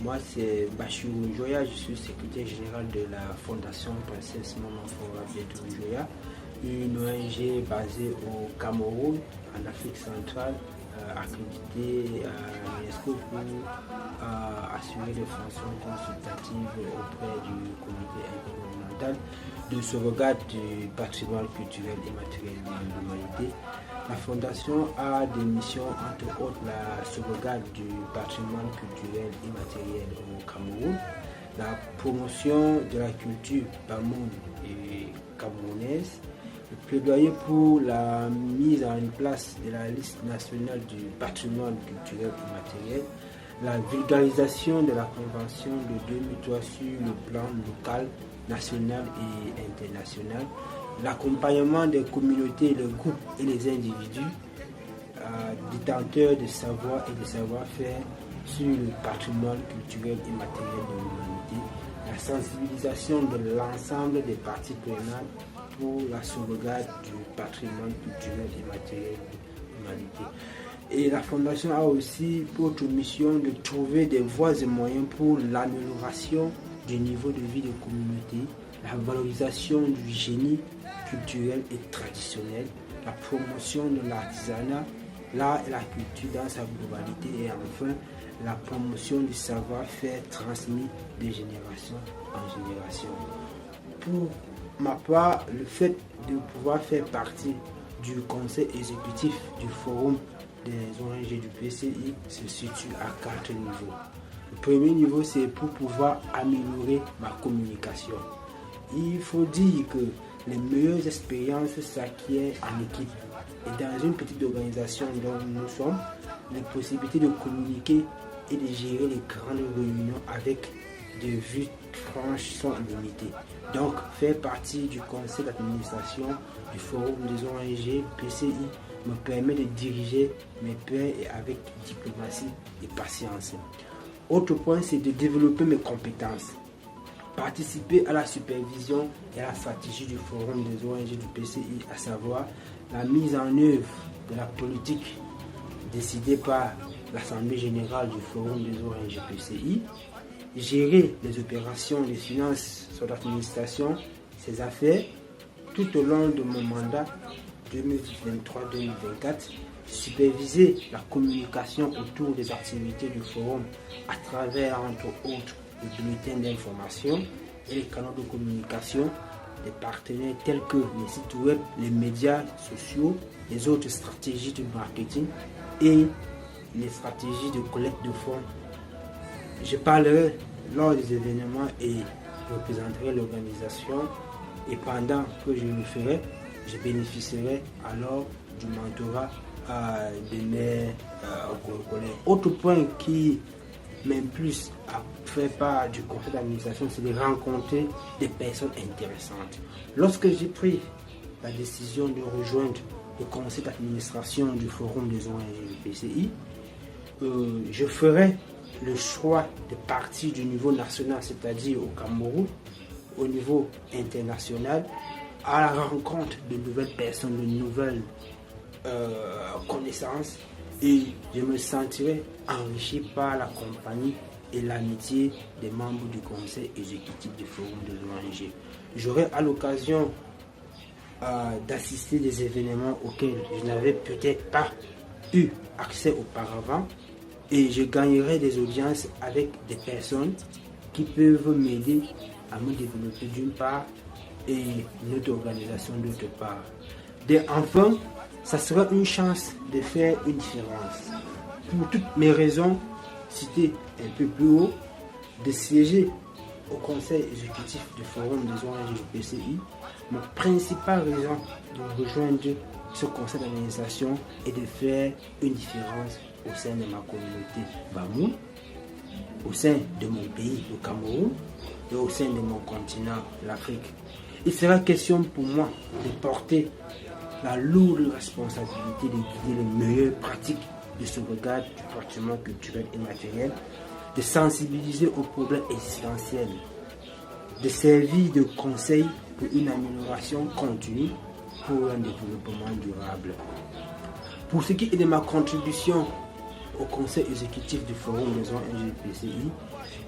Moi, c'est Bachirou Joya, je suis secrétaire général de la Fondation Princesse Maman Fora Bietou Joya, une ONG basée au Cameroun, en Afrique centrale, accréditée à l'UNESCO pour assurer des fonctions consultatives auprès du comité intergouvernemental de sauvegarde du patrimoine culturel et matériel de l'humanité. La Fondation a des missions, entre autres la sauvegarde du patrimoine culturel et matériel au Cameroun, la promotion de la culture bamoun et camerounaise, le plaidoyer pour la mise en place de la liste nationale du patrimoine culturel et matériel, la vulgarisation de la Convention de 2003 sur le plan local, national et international, l'accompagnement des communautés, les groupes et les individus détenteurs de savoir et de savoir-faire sur le patrimoine culturel et matériel de l'humanité, la sensibilisation de l'ensemble des parties prenantes pour la sauvegarde du patrimoine culturel et matériel de l'humanité. Et la Fondation a aussi pour mission de trouver des voies et moyens pour l'amélioration du niveau de vie des communautés, la valorisation du génie culturel et traditionnel, la promotion de l'artisanat, l'art et la culture dans sa globalité et enfin la promotion du savoir-faire transmis de génération en génération. Pour ma part, le fait de pouvoir faire partie du conseil exécutif du forum des ONG du PCI se situe à 4 niveaux. Le premier niveau, c'est pour pouvoir améliorer ma communication. Il faut dire que les meilleures expériences s'acquièrent en équipe. Et dans une petite organisation dont nous sommes, les possibilités de communiquer et de gérer les grandes réunions avec des vues franches sont limitées. Donc, faire partie du conseil d'administration du forum des ONG PCI me permet de diriger mes pairs avec diplomatie et patience. Autre point, c'est de développer mes compétences. Participer à la supervision et à la stratégie du forum des ONG du PCI, à savoir la mise en œuvre de la politique décidée par l'Assemblée générale du forum des ONG PCI, gérer les opérations des finances, son administration, ses affaires, tout au long de mon mandat 2023-2024, superviser la communication autour des activités du forum à travers, entre autres, les bulletins d'information et les canaux de communication des partenaires tels que les sites web, les médias sociaux, les autres stratégies de marketing et les stratégies de collecte de fonds. Je parlerai lors des événements et je représenterai l'organisation et pendant que je le ferai, je bénéficierai alors du mentorat de mes collègues. Autre point qui m'impulse à faire part du conseil d'administration, c'est de rencontrer des personnes intéressantes. Lorsque j'ai pris la décision de rejoindre le conseil d'administration du forum des ONG du PCI, je ferai le choix de partir du niveau national, c'est-à-dire au Cameroun, au niveau international, à la rencontre de nouvelles personnes, de nouvelles connaissances, et je me sentirai enrichi par la compagnie et l'amitié des membres du conseil exécutif du forum des ONG. J'aurai à l'occasion d'assister des événements auxquels je n'avais peut-être pas eu accès auparavant et je gagnerai des audiences avec des personnes qui peuvent m'aider à me développer d'une part et notre organisation d'autre part. Enfin, ça sera une chance de faire une différence. Pour toutes mes raisons citées un peu plus haut, de siéger au conseil exécutif du forum des ONG du PCI, ma principale raison de rejoindre ce conseil d'administration est de faire une différence au sein de ma communauté Bamoun, au sein de mon pays, le Cameroun, et au sein de mon continent, l'Afrique. Il sera question pour moi de porter la lourde responsabilité de guider les meilleures pratiques de sauvegarde du patrimoine culturel et matériel, de sensibiliser aux problèmes essentiels, de servir de conseil pour une amélioration continue pour un développement durable. Pour ce qui est de ma contribution au conseil exécutif du Forum des ONG PCI,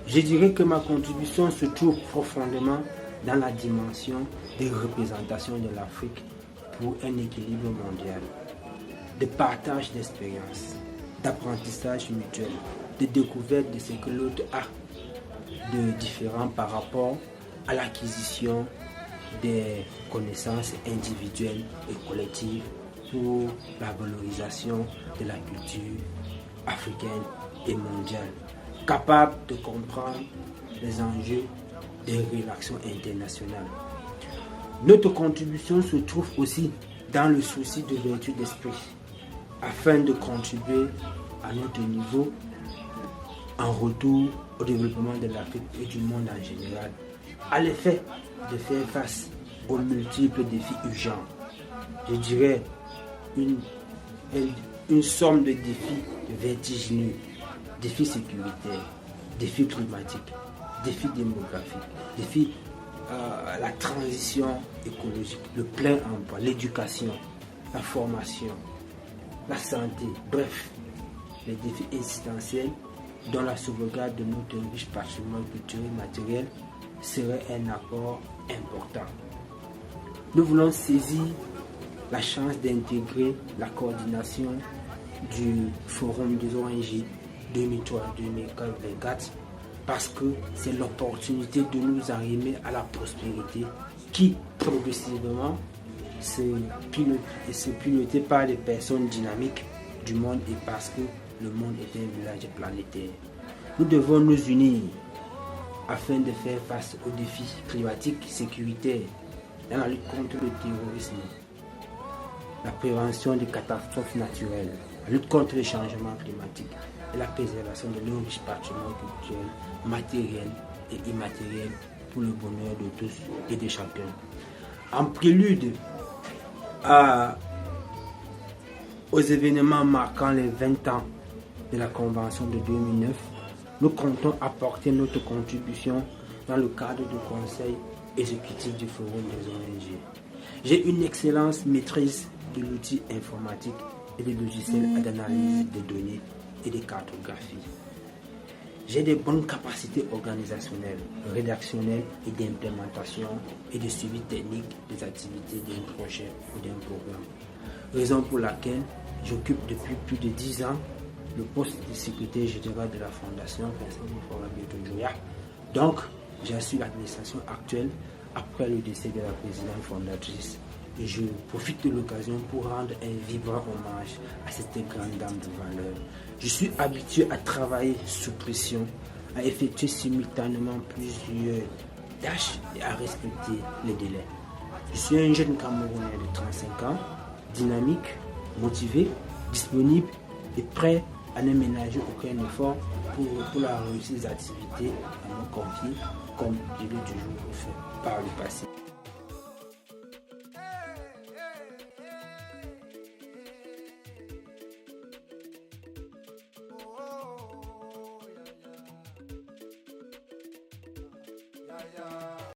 je dirais que ma contribution se trouve profondément dans la dimension des représentations de l'Afrique pour un équilibre mondial, de partage d'expériences, d'apprentissage mutuel, de découverte de ce que l'autre a de différent par rapport à l'acquisition des connaissances individuelles et collectives pour la valorisation de la culture africaine et mondiale, capable de comprendre les enjeux des relations internationales. Notre contribution se trouve aussi dans le souci de vertu d'esprit, afin de contribuer à notre niveau en retour au développement de l'Afrique et du monde en général, à l'effet de faire face aux multiples défis urgents. Je dirais une somme de défis vertigineux, défis sécuritaires, défis climatiques, défis démographiques, défis la transition écologique, le plein emploi, l'éducation, la formation, la santé, bref, les défis existentiels dont la sauvegarde de notre riche patrimoine culturel et matériel serait un apport important. Nous voulons saisir la chance d'intégrer la coordination du Forum des ONG 2003-2024 parce que c'est l'opportunité de nous arrimer à la prospérité qui progressivement se pilotée par les personnes dynamiques du monde et parce que le monde est un village planétaire. Nous devons nous unir afin de faire face aux défis climatiques, sécuritaires, dans la lutte contre le terrorisme, la prévention des catastrophes naturelles, la lutte contre les changements climatiques et la préservation de nos riches patrimoines culturels, matériels et immatériels pour le bonheur de tous et de chacun. En prélude aux événements marquant les 20 ans de la Convention de 2009, nous comptons apporter notre contribution dans le cadre du Conseil exécutif du Forum des ONG. J'ai une excellente maîtrise de l'outil informatique et des logiciels d'analyse des données et de cartographie. J'ai de bonnes capacités organisationnelles, rédactionnelles et d'implémentation et de suivi technique des activités d'un projet ou d'un programme. Raison pour laquelle j'occupe depuis plus de 10 ans le poste de secrétaire général de la Fondation Vincent. Donc, j'assure l'administration actuelle après le décès de la présidente fondatrice. Et je profite de l'occasion pour rendre un vibrant hommage à cette grande dame de valeur. Je suis habitué à travailler sous pression, à effectuer simultanément plusieurs tâches et à respecter les délais. Je suis un jeune Camerounais de 35 ans, dynamique, motivé, disponible et prêt à ne ménager aucun effort pour la réussite des activités à me confier, comme je l'ai toujours fait par le passé. Yeah.